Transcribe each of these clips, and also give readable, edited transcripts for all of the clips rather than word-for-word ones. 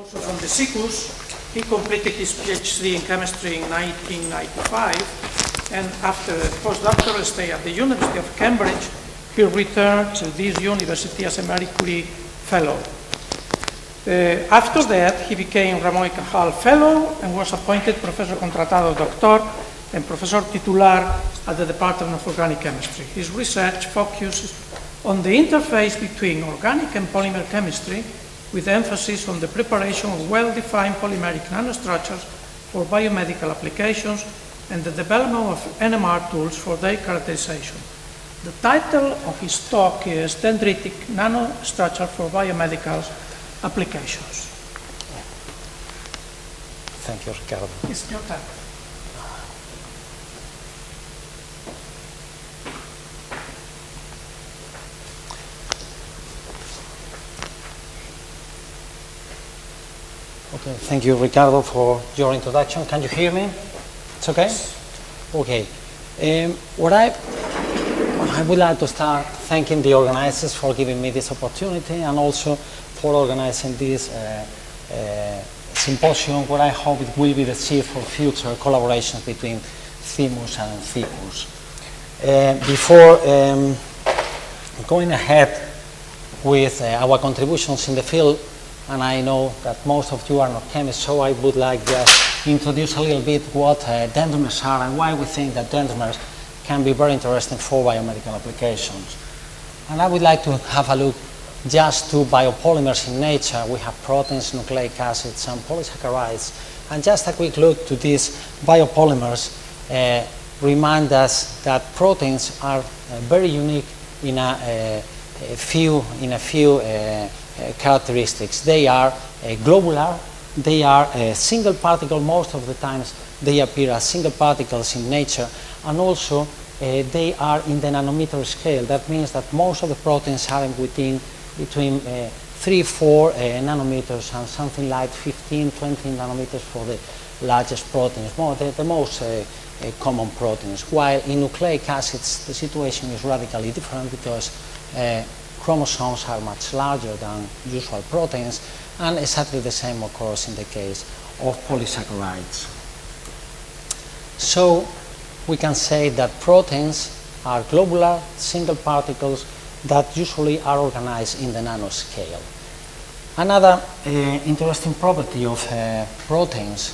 also from the SICUS. He completed his PhD in chemistry in 1995, and after a postdoctoral stay at the University of Cambridge, he returned to this university as a Marie Curie Fellow. After that, he became Ramon y Cajal Fellow and was appointed Professor Contratado Doctor and Professor Titular at the Department of Organic Chemistry. His research focuses on the interface between organic and polymer chemistry, with emphasis on the preparation of well-defined polymeric nanostructures for biomedical applications and the development of NMR tools for their characterization. The title of his talk is Dendritic Nanostructure for Biomedical Applications. Thank you, Ricardo. It's your time. Okay, thank you, Ricardo, for your introduction. Can you hear me? It's okay? Okay. What I would like to start thanking the organizers for giving me this opportunity and also for organizing this symposium, where I hope it will be the seed for future collaborations between THEMUS and CICUS. Before going ahead with our contributions in the field, and I know that most of you are not chemists, so I would like to introduce a little bit what dendrimers are and why we think that dendrimers can be very interesting for biomedical applications. And I would like to have a look just to biopolymers in nature. We have proteins, nucleic acids, and polysaccharides. And just a quick look to these biopolymers remind us that proteins are very unique in a few characteristics. They are globular, they are single particle. Most of the times they appear as single particles in nature, and also they are in the nanometer scale. That means that most of the proteins are between 3-4 nanometers and something like 15-20 nanometers for the largest proteins, the most common proteins. While in nucleic acids the situation is radically different, because chromosomes are much larger than usual proteins, and exactly the same occurs in the case of polysaccharides. So we can say that proteins are globular, single particles that usually are organized in the nanoscale. Another interesting property of proteins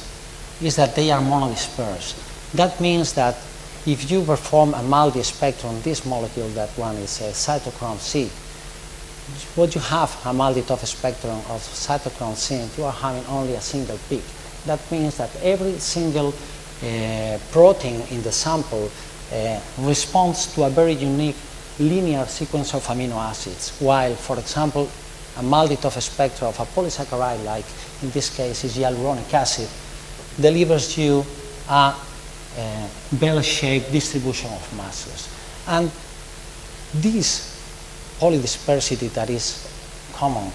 is that they are monodispersed. That means that if you perform a multi-spectrum, this molecule, that one is cytochrome C, what you have a multi-top spectrum of cytochrome C, you are having only a single peak. That means that every single protein in the sample responds to a very unique linear sequence of amino acids, while, for example, a multi-top spectrum of a polysaccharide, like in this case is hyaluronic acid, delivers you a bell-shaped distribution of masses. And this polydispersity that is common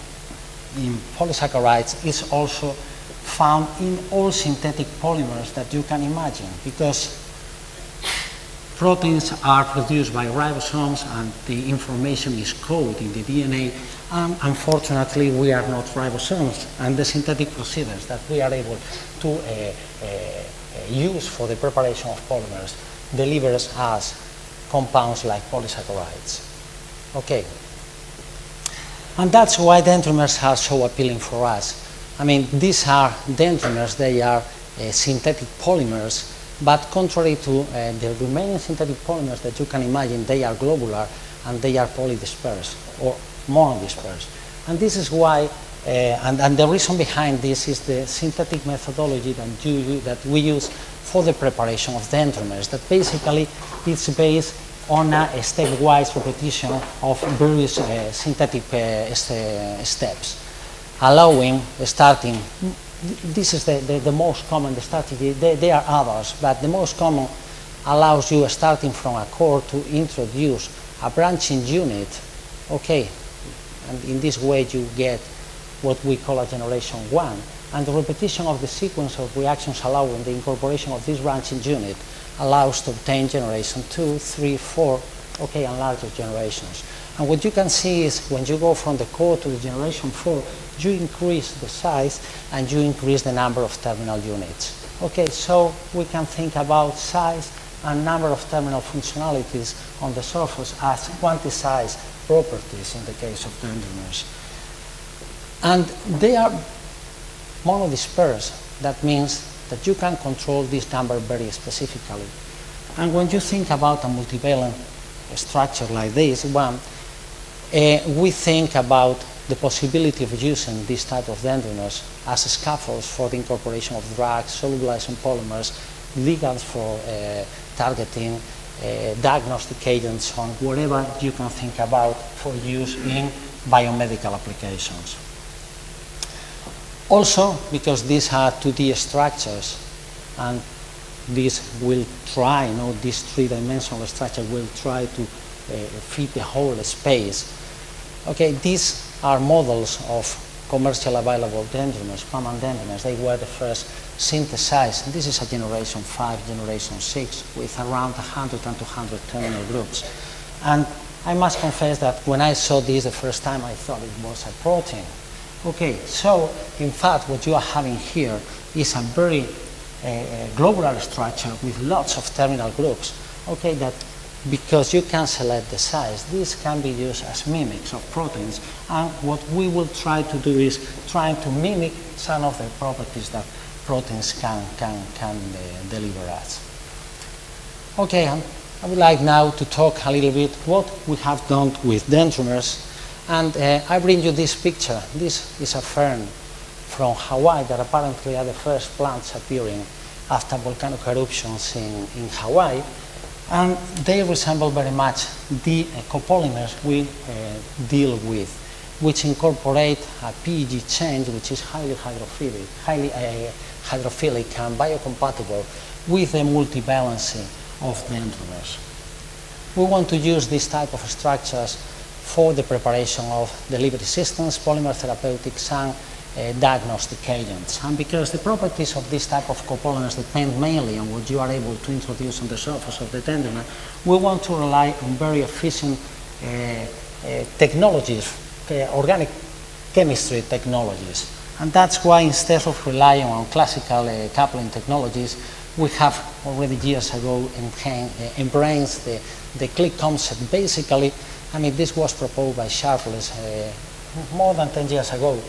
in polysaccharides is also found in all synthetic polymers that you can imagine, because proteins are produced by ribosomes and the information is coded in the DNA, and unfortunately we are not ribosomes, and the synthetic procedures that we are able to use for the preparation of polymers delivers us compounds like polysaccharides. Okay, and that's why dendrimers are so appealing for us. I mean, these are dendrimers, they are synthetic polymers, but contrary to the remaining synthetic polymers that you can imagine, they are globular and they are polydispersed or monodispersed. And this is why, and the reason behind this is the synthetic methodology that we use for the preparation of dendrimers, that basically it's based on a stepwise repetition of various synthetic steps, allowing starting. This is the most common strategy. There are others, but the most common allows you, starting from a core, to introduce a branching unit. Okay, and in this way you get what we call a generation 1, and the repetition of the sequence of reactions allowing the incorporation of this branching unit allows to obtain generation 2, 3, 4, okay, and larger generations. And what you can see is when you go from the core to the generation 4, you increase the size and you increase the number of terminal units. Okay, so we can think about size and number of terminal functionalities on the surface as quantized properties in the case of dendrimers. And they are monodispersed. That means that you can control this number very specifically. And when you think about a multivalent structure like this one, we think about the possibility of using this type of dendrimers as scaffolds for the incorporation of drugs, solubilizing polymers, ligands for targeting, diagnostic agents, on whatever you can think about for use in biomedical applications. Also, because these are 2D structures, and this will try, this three-dimensional structure will try to fit the whole space. Okay, these are models of commercially available dendrimers, common dendrimers. They were the first synthesized. This is a generation 5, generation 6, with around 100 and 200 terminal groups. And I must confess that when I saw this the first time, I thought it was a protein. Okay, so in fact, what you are having here is a very globular structure with lots of terminal groups. Okay, that because you can select the size, this can be used as mimics of proteins. And what we will try to do is trying to mimic some of the properties that proteins can deliver us. Okay, and I would like now to talk a little bit what we have done with dendrimers. And I bring you this picture. This is a fern from Hawaii that apparently are the first plants appearing after volcanic eruptions in Hawaii. And they resemble very much the copolymers we deal with, which incorporate a PEG change, which is highly hydrophilic and biocompatible with the multivalency of dendrimers. We want to use this type of structures for the preparation of delivery systems, polymer therapeutics, and diagnostic agents. And because the properties of this type of copolymers depend mainly on what you are able to introduce on the surface of the dendrimer, we want to rely on very efficient technologies, organic chemistry technologies. And that's why instead of relying on classical coupling technologies, we have already years ago embraced the click concept. Basically, I mean, this was proposed by Sharpless more than 10 years ago.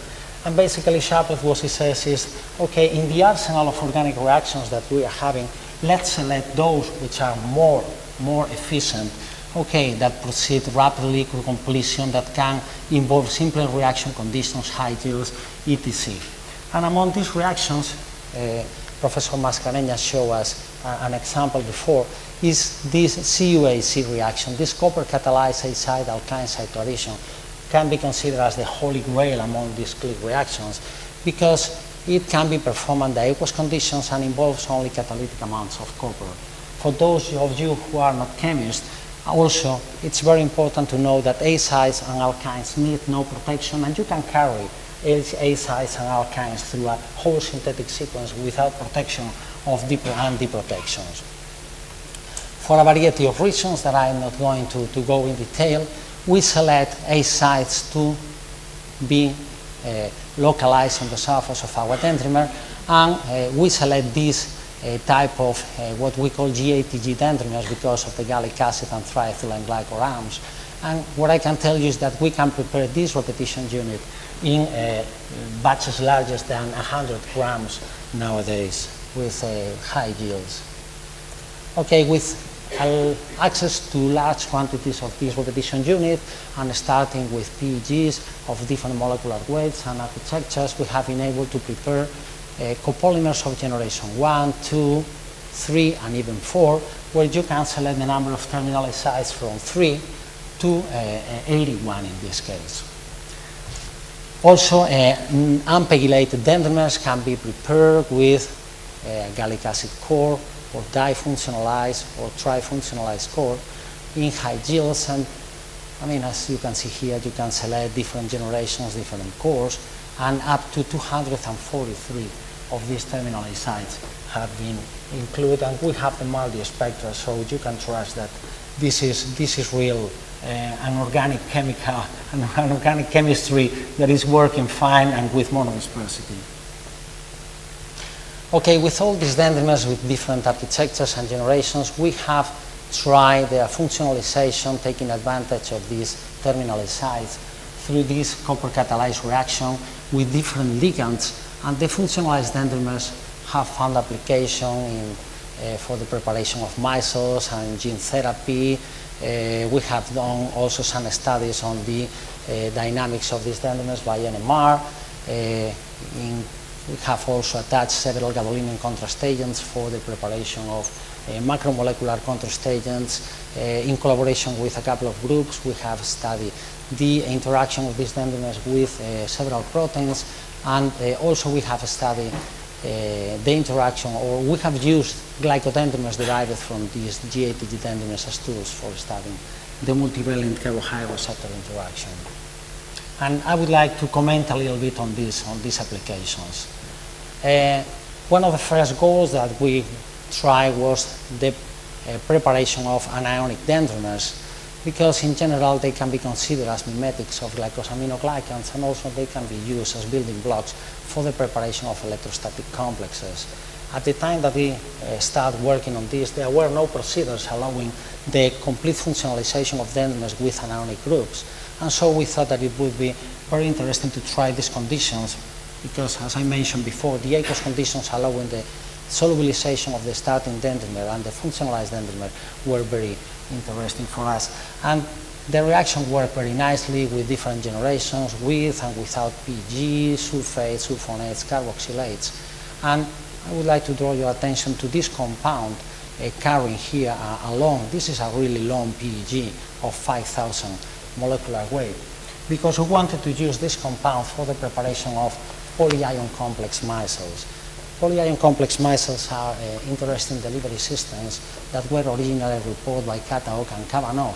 And basically, Sharpless, what he says is, okay, in the arsenal of organic reactions that we are having, let's select those which are more efficient, okay, that proceed rapidly to completion, that can involve simple reaction conditions, high yields, etc. And among these reactions, Professor Mascareñas showed us an example before, is this CuAAC reaction, this copper catalyzed azide-alkyne cycloaddition can be considered as the holy grail among these click reactions because it can be performed under aqueous conditions and involves only catalytic amounts of copper. For those of you who are not chemists, also it's very important to know that azides and alkynes need no protection, and you can carry azides and alkynes through a whole synthetic sequence without protection of anti-protections. For a variety of reasons that I'm not going to go in detail, we select azides to be localized on the surface of our dendrimer, and we select this type of what we call GATG dendrimers because of the Gallic Acid-Triethylene Glycol arms. And what I can tell you is that we can prepare this repetition unit in batches larger than 100 grams nowadays with high yields. Okay, with access to large quantities of this repetition unit and starting with PEGs of different molecular weights and architectures, we have been able to prepare copolymers of generation 1, 2, 3, and even 4, where you can select the number of terminal azides from 3 to 81 in this case. Also, unpegylated dendrimers can be prepared with gallic acid core or difunctionalized or trifunctionalized core in high yields. And I mean, as you can see here, you can select different generations, different cores, and up to 243 of these terminal azides have been included, and we have the multi-spectra, so you can trust that this is real an organic chemical, an organic chemistry that is working fine and with monodispersity. Okay, with all these dendrimers with different architectures and generations, we have tried their functionalization, taking advantage of these terminal azides through this copper catalyzed reaction with different ligands, and the functionalized dendrimers have found application for the preparation of micelles and gene therapy. We have done also some studies on the dynamics of these dendrimers by NMR. We have also attached several gadolinium contrast agents for the preparation of macromolecular contrast agents. In collaboration with a couple of groups, we have studied the interaction of these dendrimers with several proteins, and also we have studied the interaction, or we have used glycodendrimers derived from these GATG dendrimers as tools for studying the multivalent carbohydrate-receptor interaction. And I would like to comment a little bit on these applications. One of the first goals that we tried was the preparation of anionic dendrimers, because in general they can be considered as mimetics of glycosaminoglycans, and also they can be used as building blocks for the preparation of electrostatic complexes. At the time that we started working on this, there were no procedures allowing the complete functionalization of dendrimers with anionic groups, and so we thought that it would be very interesting to try these conditions, because as I mentioned before, the aqueous conditions allowing the solubilization of the starting dendrimer and the functionalized dendrimer were very interesting for us. And the reaction worked very nicely with different generations, with and without PG, sulfates, sulfonates, carboxylates. And I would like to draw your attention to this compound carrying here along. This is a really long PEG of 5,000 molecular weight, because we wanted to use this compound for the preparation of polyion complex micelles. Polyion complex micelles are interesting delivery systems that were originally reported by CuAAC and Kavanagh,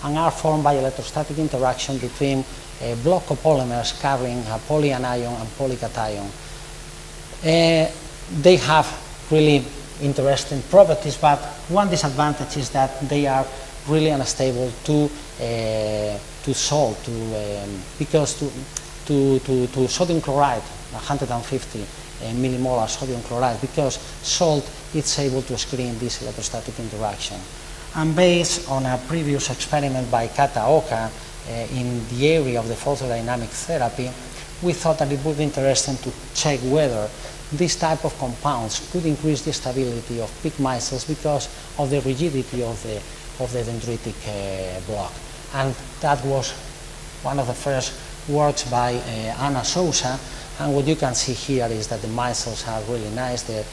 and are formed by electrostatic interaction between block copolymers carrying a polyanion and polycation. They have really interesting properties, but one disadvantage is that they are really unstable to salt, because to sodium chloride, 150 millimolar sodium chloride, because salt is able to screen this electrostatic interaction. And based on a previous experiment by CuAAC in the area of the photodynamic therapy, we thought that it would be interesting to check whether this type of compounds could increase the stability of pig micelles because of the rigidity of the dendritic block. And that was one of the first works by Anna Sousa. And what you can see here is that the micelles are really nice. They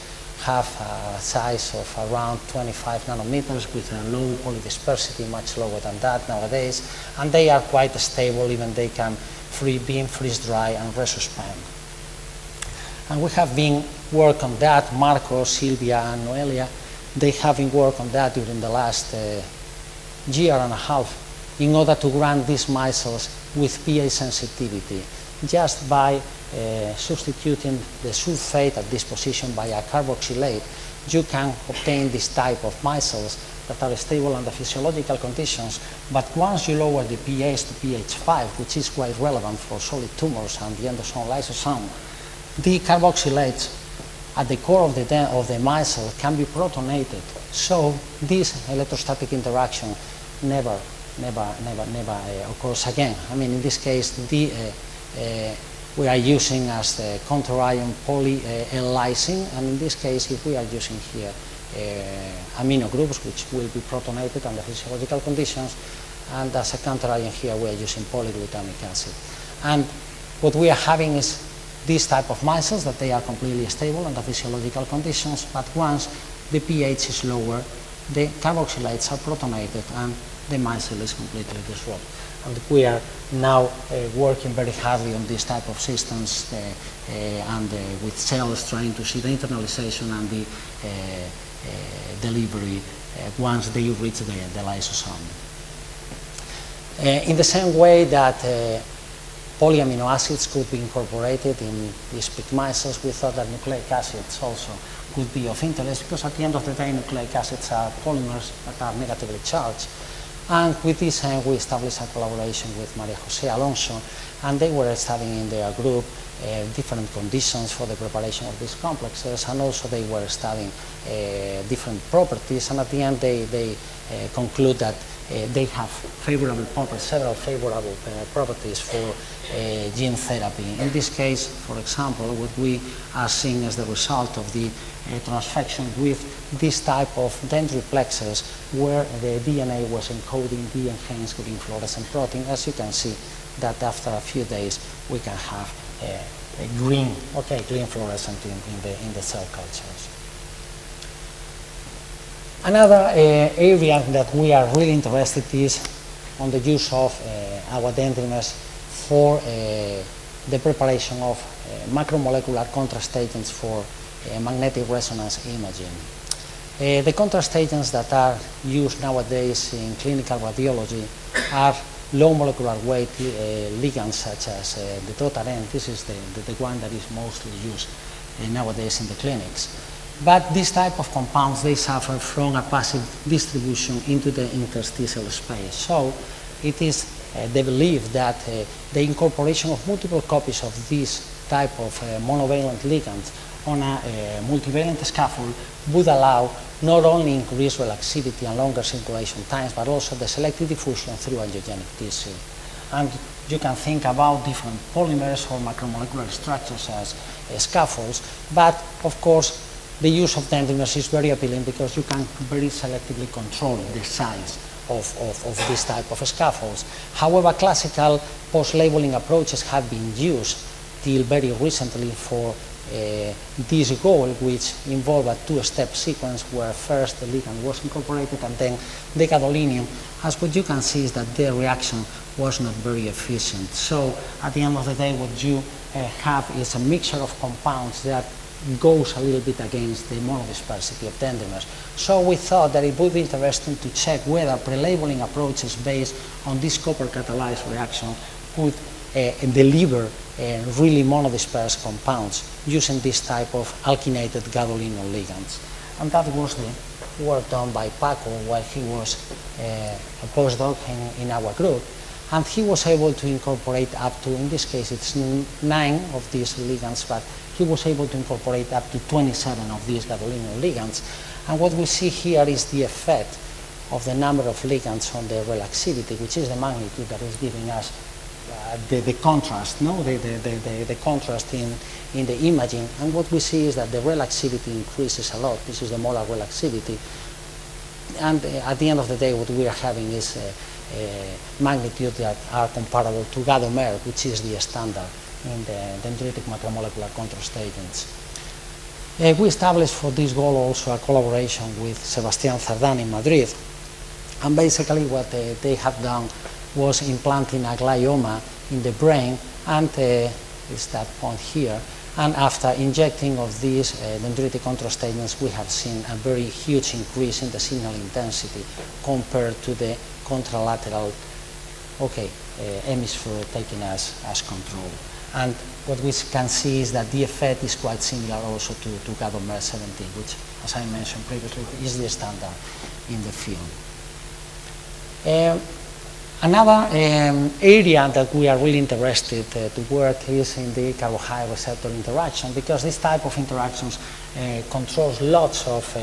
have a size of around 25 nanometers with a low polydispersity, much lower than that nowadays. And they are quite stable, even they can beam, freeze dry, and resuspend. And we have been working on that. Marco, Silvia, and Noelia, they have been working on that during the last year and a half in order to grant these micelles with pH sensitivity. Just by substituting the sulfate at this position by a carboxylate, you can obtain this type of micelles that are stable under physiological conditions, but once you lower the pH to pH 5, which is quite relevant for solid tumors and the endosome lysosome, the carboxylates at the core of the micelle can be protonated. So this electrostatic interaction never occurs again. I mean, in this case, we are using as the counter-ion poly-L-lysine, and in this case, if we are using here amino groups, which will be protonated under physiological conditions, and as a counter-ion here, we are using polyglutamic acid. And what we are having is this type of micelles that they are completely stable under physiological conditions, but once the pH is lower, the carboxylates are protonated and the micelle is completely disrupted. And we are now working very hardly on this type of systems and with cells trying to see the internalization and the delivery once they reach the lysosome. In the same way that polyamino acids could be incorporated in these pig micelles, we thought that nucleic acids also could be of interest, because at the end of the day, nucleic acids are polymers that are negatively charged. And with this end, we established a collaboration with Maria Jose Alonso, and they were studying in their group different conditions for the preparation of these complexes, and also they were studying different properties, and at the end they conclude that they have favorable properties, several favorable properties for gene therapy. In this case, for example, what we are seeing as the result of the transfection with this type of dendriplexes, where the DNA was encoding the enhanced green fluorescent protein. As you can see, that after a few days we can have a green fluorescent in the cell cultures. Another area that we are really interested is on the use of our dendrimers for the preparation of macromolecular contrast agents for magnetic resonance imaging. The contrast agents that are used nowadays in clinical radiology are low molecular weight ligands, such as the dotaine. This is the one that is mostly used nowadays in the clinics. But this type of compounds, they suffer from a passive distribution into the interstitial space. So it is the belief that the incorporation of multiple copies of this type of monovalent ligands on a multivalent scaffold would allow not only increased relaxivity and longer circulation times, but also the selective diffusion through angiogenic tissue. And you can think about different polymers or macromolecular structures as scaffolds, but of course the use of dendrimers is very appealing because you can very selectively control the size of this type of scaffolds. However, classical post-labeling approaches have been used till very recently for this goal, which involved a two-step sequence where first the ligand was incorporated and then the gadolinium. As what you can see is that the reaction was not very efficient. So at the end of the day, what you have is a mixture of compounds that goes a little bit against the monodispersity of dendrimers. So we thought that it would be interesting to check whether pre-labeling approaches based on this copper catalyzed reaction could deliver really monodispersed compounds using this type of alkynated gadolinium ligands. And that was the work done by Paco while he was a postdoc in our group. And he was able to incorporate up to, in this case it's 9 of these ligands, but he was able to incorporate up to 27 of these gadolinium ligands. And what we see here is the effect of the number of ligands on the relaxivity, which is the magnitude that is giving us the contrast, the contrast in the imaging. And what we see is that the relaxivity increases a lot. This is the molar relaxivity. And at the end of the day, what we are having is magnitudes that are comparable to Gadamer, which is the standard in the dendritic macromolecular contrast agents. We established for this goal also a collaboration with Sebastián Cerdán in Madrid. And basically what they have done was implanting a glioma in the brain, and is that point here. And after injecting of these dendritic contrast agents, we have seen a very huge increase in the signal intensity compared to the contralateral hemisphere taken as control. And what we can see is that the effect is quite similar also to Gadamer 17, which, as I mentioned previously, is the standard in the field. Another area that we are really interested to work is in the carbohydrate-receptor interaction, because this type of interactions controls lots of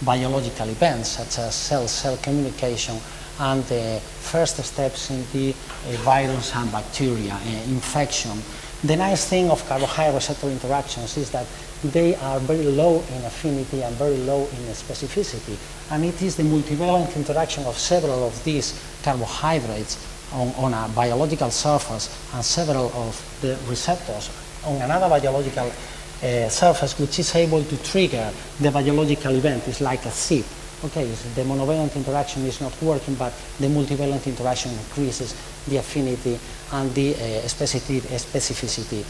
biological events, such as cell-cell communication and the first steps in the virus and bacteria infection. The nice thing of carbohydrate-receptor interactions is that they are very low in affinity and very low in specificity, and it is the multivalent interaction of several of these carbohydrates on a biological surface and several of the receptors on another biological surface, which is able to trigger the biological event. It's like a zip. Okay, so the monovalent interaction is not working, but the multivalent interaction increases the affinity and the specificity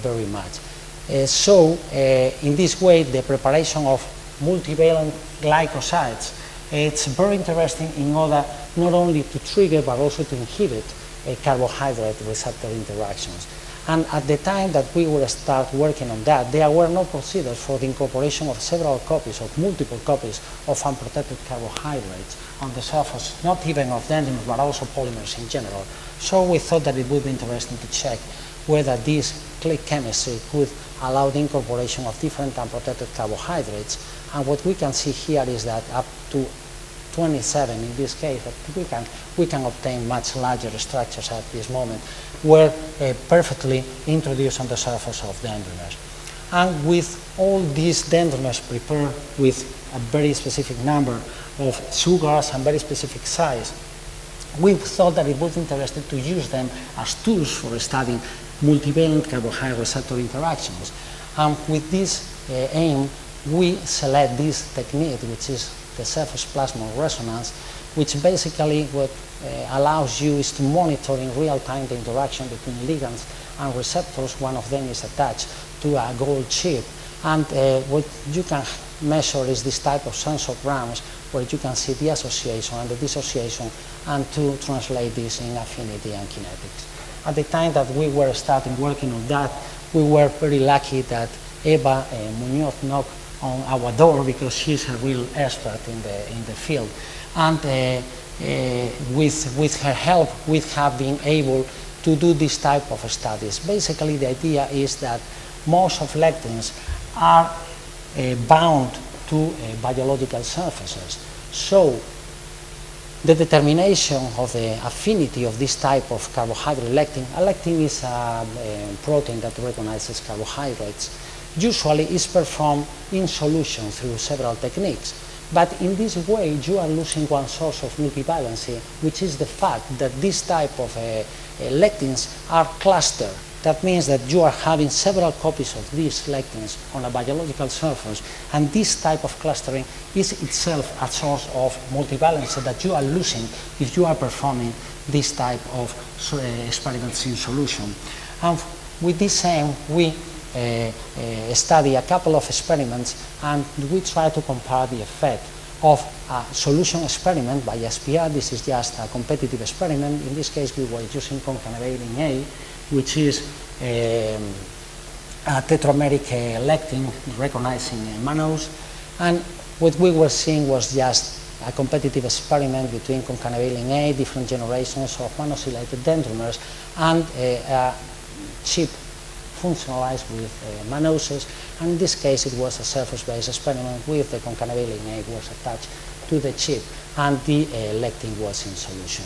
very much. So in this way, the preparation of multivalent glycosides, it's very interesting in order not only to trigger but also to inhibit carbohydrate receptor interactions. And at the time that we will start working on that, there were no procedures for the incorporation of several copies, of multiple copies of unprotected carbohydrates on the surface, not even of dendrimers, but also polymers in general. So we thought that it would be interesting to check whether this click chemistry could allow the incorporation of different unprotected carbohydrates. And what we can see here is that up to 27 in this case, we can obtain much larger structures at this moment, were perfectly introduced on the surface of dendrimers. And with all these dendrimers prepared with a very specific number of sugars and very specific size, we thought that it would be interesting to use them as tools for studying multivalent carbohydrate-receptor interactions. And with this aim, we select this technique, which is the surface plasmon resonance, which basically what allows you is to monitor in real time the interaction between ligands and receptors. One of them is attached to a gold chip, and what you can measure is this type of sensograms where you can see the association and the dissociation, and to translate this in affinity and kinetics. At the time that we were starting working on that, we were very lucky that Eva Muñoz knocked on our door, because she's a real expert in the field, and with her help we have been able to do this type of studies. Basically the idea is that most of lectins are bound to biological surfaces, so the determination of the affinity of this type of carbohydrate lectin, a lectin is a protein that recognizes carbohydrates, usually is performed in solution through several techniques. But in this way, you are losing one source of multivalency, which is the fact that this type of lectins are clustered. That means that you are having several copies of these lectins on a biological surface, and this type of clustering is itself a source of multivalency that you are losing if you are performing this type of experiments in solution. And with this aim, we study a couple of experiments, and we try to compare the effect of a solution experiment by SPR. This is just a competitive experiment. In this case, we were using concatenating A, which is a tetrameric lectin recognizing mannose, and what we were seeing was just a competitive experiment between concatenating A, different generations of manosylated dendrimers, and a chip functionalized with mannoses, and in this case it was a surface-based experiment with the concatenating A was attached to the chip and the lectin was in solution.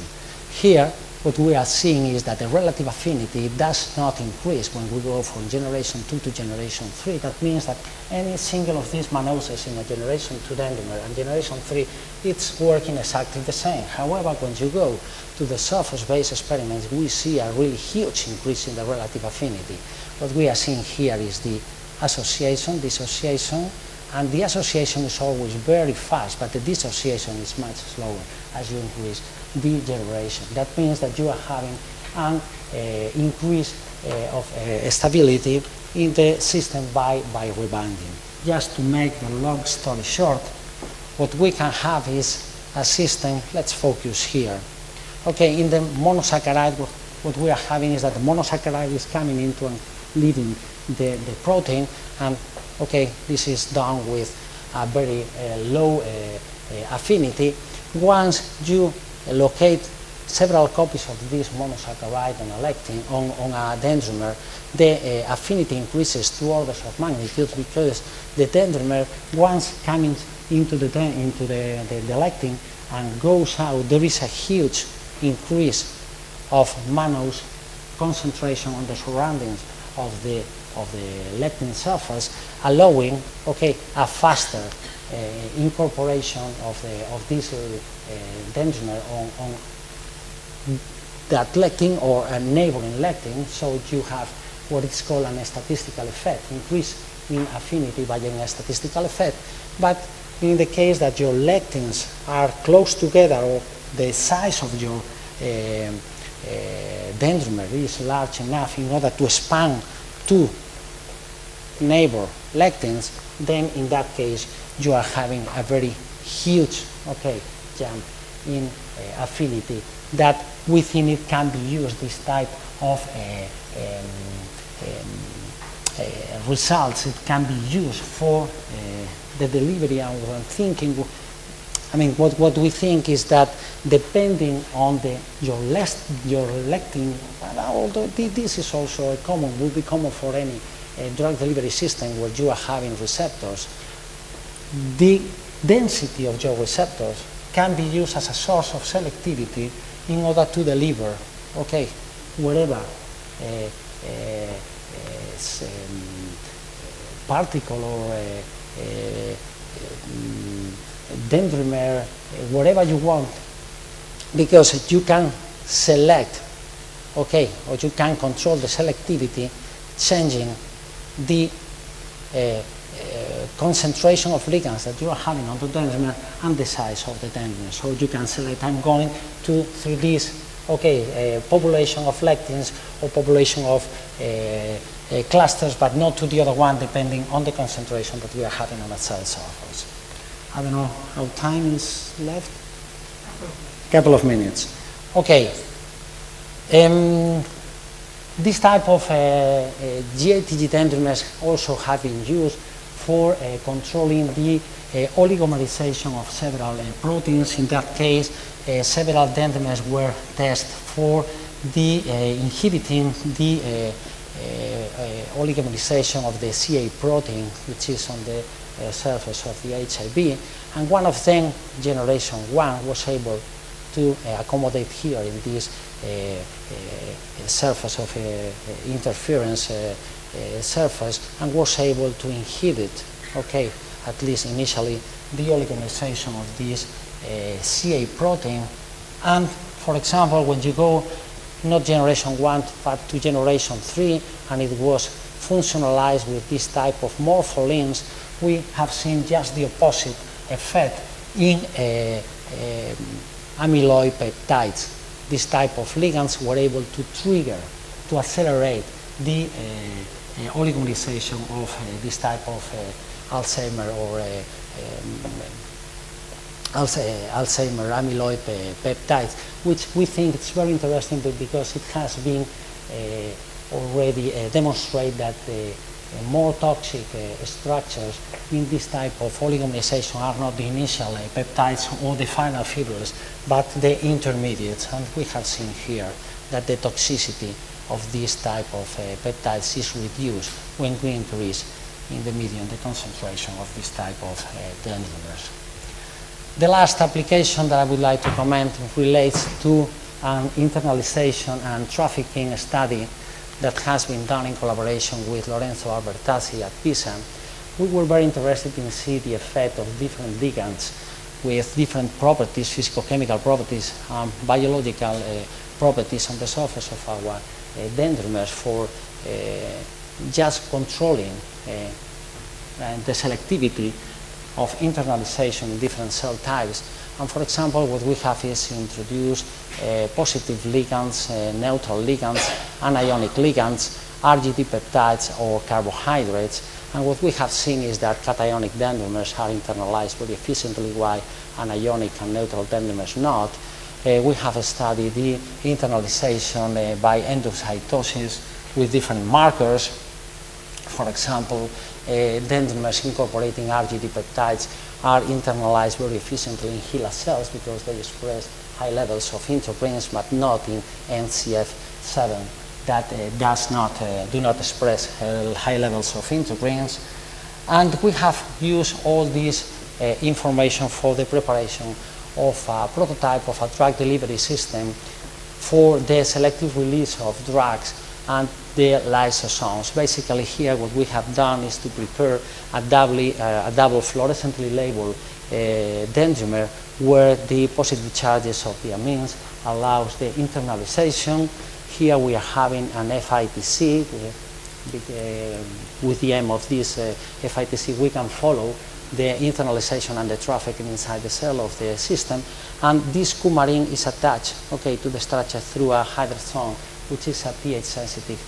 Here what we are seeing is that the relative affinity does not increase when we go from generation 2 to generation 3. That means that any single of these mannoses in a generation 2 dendrimer and generation 3, it's working exactly the same. However, when you go to the surface-based experiments, we see a really huge increase in the relative affinity. What we are seeing here is the association, dissociation, and the association is always very fast, but the dissociation is much slower as you increase the generation. That means that you are having an increase of stability in the system by rebinding. Just to make the long story short, what we can have is a system, let's focus here. Okay, in the monosaccharide, what we are having is that the monosaccharide is coming into and leaving the protein, and okay, this is done with a very low affinity. Once you locate several copies of this monosaccharide on a lectin, on a dendrimer, the affinity increases 2 orders of magnitude, because the dendrimer, once coming into the lectin and goes out, there is a huge increase of mannose concentration on the surroundings of the lectin surface, allowing a faster incorporation of this dendrimer on that lectin or a neighboring lectin. So you have what is called a statistical effect, increase in affinity by a statistical effect. But in the case that your lectins are close together, or the size of your dendrimer is large enough in order to span 2 neighbor lectins, then in that case you are having a very huge jump in affinity that within it can be used this type of results, it can be used for the delivery. And we're thinking, I mean, what we think is that depending on your lectin, although this is also common, will be common for any drug delivery system where you are having receptors, the density of your receptors can be used as a source of selectivity in order to deliver, okay, whatever particle or dendrimer, whatever you want, because you can select, okay, or you can control the selectivity, changing the concentration of ligands that you are having on the dendrimer and the size of the dendrimer. So you can select, I'm going through this, okay, population of lectins or population of clusters, but not to the other one, depending on the concentration that we are having on a cell surface. I don't know how time is left. Couple of minutes. Okay. This type of GATG dendrimers also have been used for controlling the oligomerization of several proteins. In that case, several dendrimers were tested for the inhibiting the oligomerization of the CA protein, which is on the surface of the HIV, and one of them, generation 1, was able to accommodate here in this surface of interference surface, and was able to inhibit, okay, at least initially, the oligomerization of this CA protein. And for example, when you go not generation 1 but to generation 3, and it was functionalized with this type of morpholins, we have seen just the opposite effect in amyloid peptides. This type of ligands were able to trigger, to accelerate the oligomerization of this type of Alzheimer or Alzheimer amyloid peptides, which we think it's very interesting because it has been already demonstrated that more toxic structures in this type of oligomerization are not the initial peptides or the final fibrils, but the intermediates. And we have seen here that the toxicity of this type of peptides is reduced when we increase in the medium the concentration of this type of dendrimers. The last application that I would like to comment relates to an internalization and trafficking study that has been done in collaboration with Lorenzo Albertazzi at Pisa. We were very interested in see the effect of different ligands with different properties, physicochemical properties, biological properties on the surface of our dendrimers for just controlling the selectivity of internalization in different cell types. And for example, what we have is introduced positive ligands, neutral ligands, anionic ligands, RGD peptides or carbohydrates. And what we have seen is that cationic dendrimers are internalized very efficiently, while anionic and neutral dendrimers not. We have studied the internalization by endocytosis with different markers. For example, dendrimers incorporating RGD peptides are internalized very efficiently in HeLa cells because they express high levels of integrins, but not in NCF7 that do not express high levels of integrins. And we have used all this information for the preparation of a prototype of a drug delivery system for the selective release of drugs and the lysosomes. Basically here what we have done is to prepare a double fluorescently labeled dendrimer where the positive charges of the amines allows the internalization. Here we are having an FITC. With the aim of this FITC we can follow the internalization and the trafficking inside the cell of the system, and this coumarin is attached, okay, to the structure through a hydrazone, which is a pH-sensitive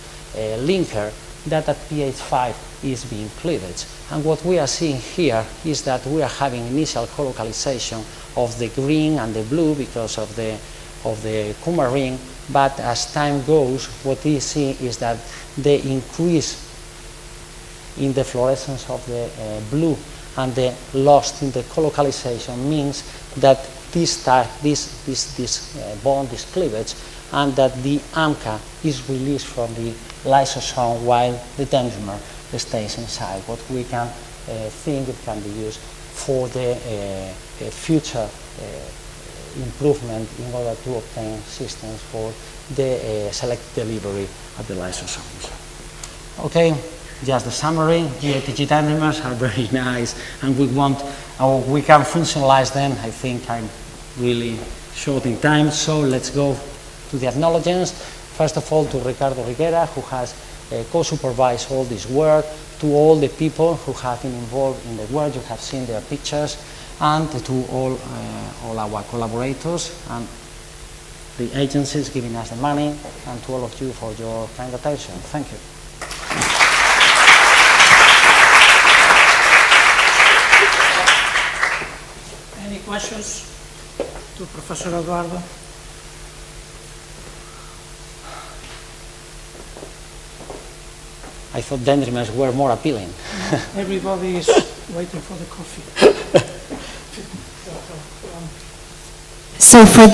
linker that at pH 5 is being cleaved. And what we are seeing here is that we are having initial colocalization of the green and the blue because of the of the coumarin, but as time goes, what we see is that the increase in the fluorescence of the blue and the loss in the colocalization means that this bond is cleavage, and that the AMCA is released from the lysosome while the dendrimer stays inside. What we can think it can be used for the future improvement in order to obtain systems for the selected delivery at the lysosomes. Okay, just the summary. GATG dendrimers are very nice, and we can functionalize them. I think I'm really short in time, so let's go to the acknowledgements. First of all, to Ricardo Riguera, who has co-supervised all this work, to all the people who have been involved in the work, you have seen their pictures, and to all our collaborators and the agencies giving us the money, and to all of you for your kind attention. Thank you. Any questions to Professor Eduardo? I thought dendrimers were more appealing. Everybody is waiting for the coffee. So for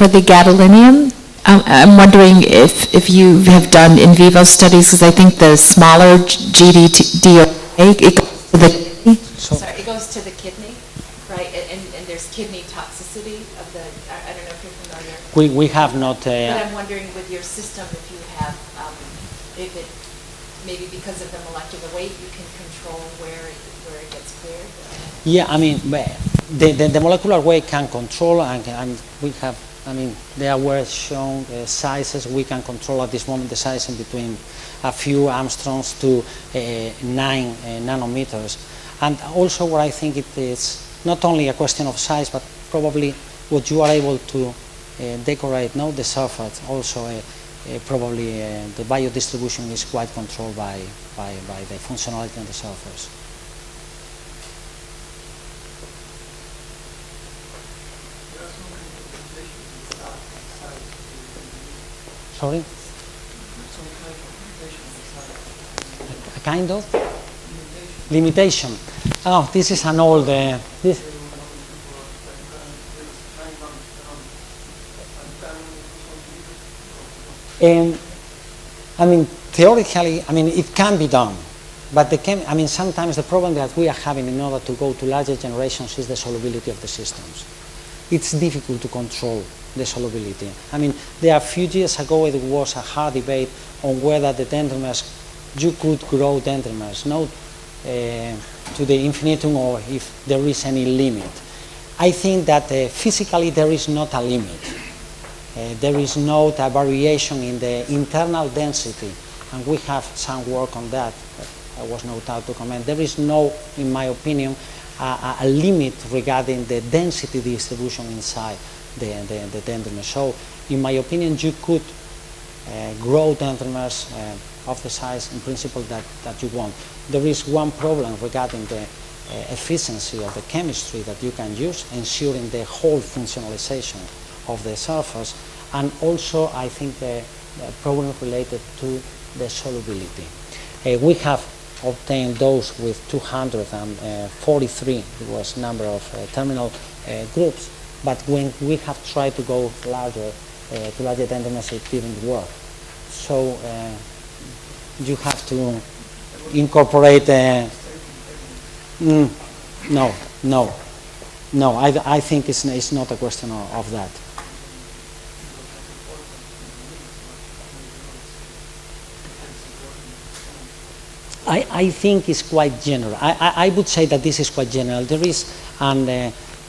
the gadolinium, I'm wondering if you have done in vivo studies, because I think the smaller GDDOA, it goes to the kidney. Sorry, it goes to the kidney, right? And there's kidney toxicity of the, I don't know if you're familiar. We have not. But I'm wondering with your system if you have, if it, maybe because of the molecular weight, you can control where it gets cleared? Yeah, I mean, the molecular weight can control, and we have, I mean, there were shown sizes. We can control at this moment the size in between a few angstroms to 9 nanometers. And also what I think it is not only a question of size, but probably what you are able to decorate, the surface, also probably the biodistribution is quite controlled by the functionality on the surface. Sorry? A kind of? Limitation. Oh, this is an old... this. I mean, theoretically, I mean, it can be done. But sometimes the problem that we are having in order to go to larger generations is the solubility of the systems. It's difficult to control the solubility. I mean, there are a few years ago it was a hard debate on whether the dendrimers, you could grow dendrimers, not to the infinitum, or if there is any limit. I think that physically there is not a limit. There is not a variation in the internal density, and we have some work on that. I was not out to comment. There is no, in my opinion, a limit regarding the density distribution inside the dendrimer. So, in my opinion, you could grow dendrimers of the size, in principle, that you want. There is one problem regarding the efficiency of the chemistry that you can use, ensuring the whole functionalization of the surface, and also I think the problem related to the solubility. We have obtained those with 243, it was number of terminal groups, but when we have tried to go larger, to larger dendrimers, it didn't work. So you have to incorporate. No. I think it's not a question of that. I think it's quite general. I would say that this is quite general. There is, and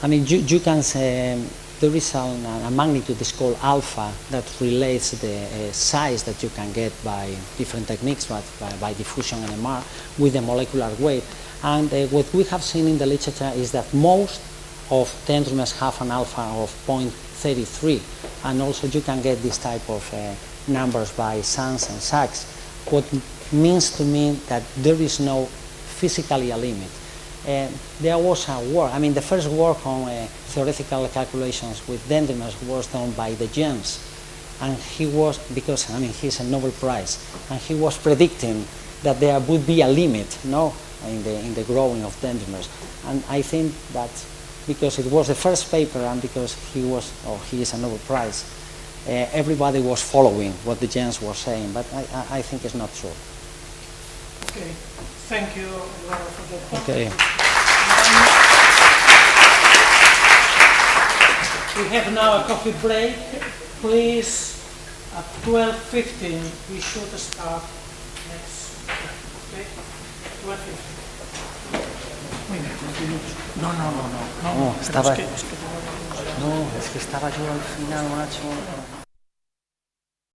I mean, you can say there is a magnitude that's called alpha that relates the size that you can get by different techniques, by diffusion and NMR, with the molecular weight. And what we have seen in the literature is that most of dendrimers have an alpha of 0.33, and also you can get this type of numbers by Sands and Sachs. What means to me that there is no physically a limit. there was a work, I mean, the first work on theoretical calculations with dendrimers was done by the James. And he was, because, I mean, he's a Nobel Prize, and he was predicting that there would be a limit, no, in the growing of dendrimers. And I think that because it was the first paper and because he is a Nobel Prize, everybody was following what the James was saying, but I think it's not true. Okay, thank you Eduardo, for that talk. Okay. We have now a coffee break. Please, at 12:15, we should start next. Okay? 12:15. No. No, estaba... No, es que estaba yo al final, macho.